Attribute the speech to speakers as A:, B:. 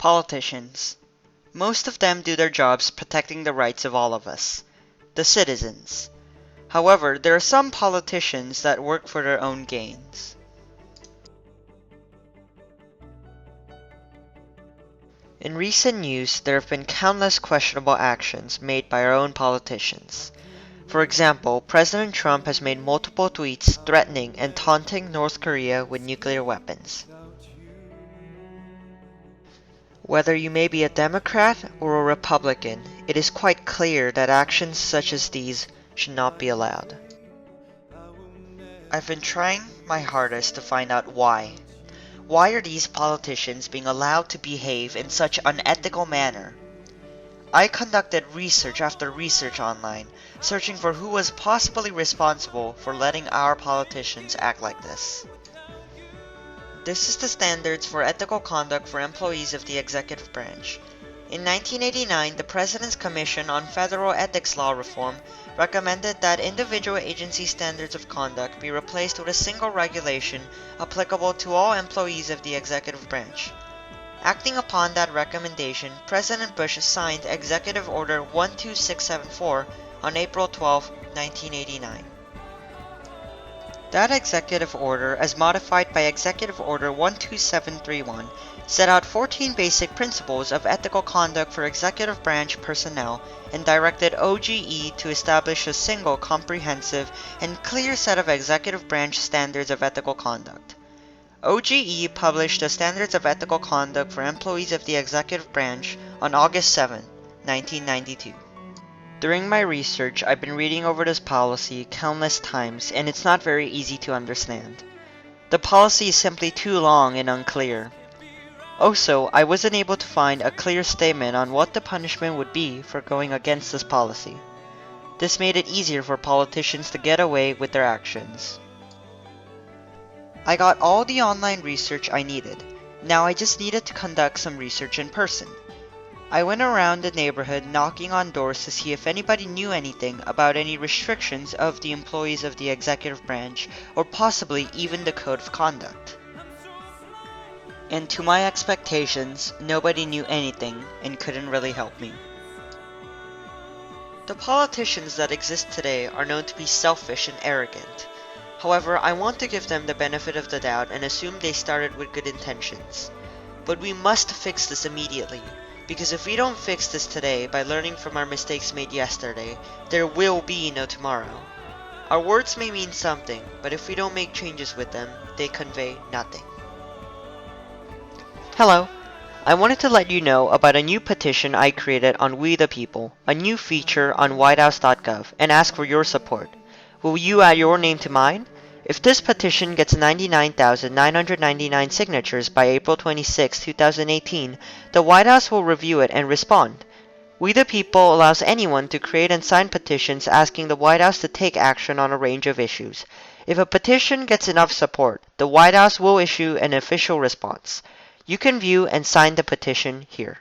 A: Politicians. Most of them do their jobs protecting the rights of all of us, the citizens. However, there are some politicians that work for their own gains. In recent news, there have been countless questionable actions made by our own politicians. For example, President Trump has made multiple tweets threatening and taunting North Korea with nuclear weapons. Whether you may be a Democrat or a Republican, it is quite clear that actions such as these should not be allowed. I've been trying my hardest to find out why. Why are these politicians being allowed to behave in such an unethical manner? I conducted research after research online, searching for who was possibly responsible for letting our politicians act like this. This is the standards for ethical conduct for employees of the executive branch. In 1989, the President's Commission on Federal Ethics Law Reform recommended that individual agency standards of conduct be replaced with a single regulation applicable to all employees of the executive branch. Acting upon that recommendation, President Bush signed Executive Order 12674 on April 12, 1989. That executive order, as modified by Executive Order 12731, set out 14 basic principles of ethical conduct for executive branch personnel and directed OGE to establish a single, comprehensive, and clear set of executive branch standards of ethical conduct. OGE published the Standards of Ethical Conduct for Employees of the Executive Branch on August 7, 1992. During my research, I've been reading over this policy countless times, and it's not very easy to understand. The policy is simply too long and unclear. Also, I wasn't able to find a clear statement on what the punishment would be for going against this policy. This made it easier for politicians to get away with their actions. I got all the online research I needed. Now I just needed to conduct some research in person. I went around the neighborhood knocking on doors to see if anybody knew anything about any restrictions of the employees of the executive branch, or possibly even the code of conduct. And to my expectations, nobody knew anything and couldn't really help me. The politicians that exist today are known to be selfish and arrogant. However, I want to give them the benefit of the doubt and assume they started with good intentions. But we must fix this immediately, because if we don't fix this today by learning from our mistakes made yesterday, there will be no tomorrow. Our words may mean something, but if we don't make changes with them, they convey nothing. Hello, I wanted to let you know about a new petition I created on We the People, a new feature on whitehouse.gov, and ask for your support. Will you add your name to mine? If this petition gets 99,999 signatures by April 26, 2018, the White House will review it and respond. We the People allows anyone to create and sign petitions asking the White House to take action on a range of issues. If a petition gets enough support, the White House will issue an official response. You can view and sign the petition here.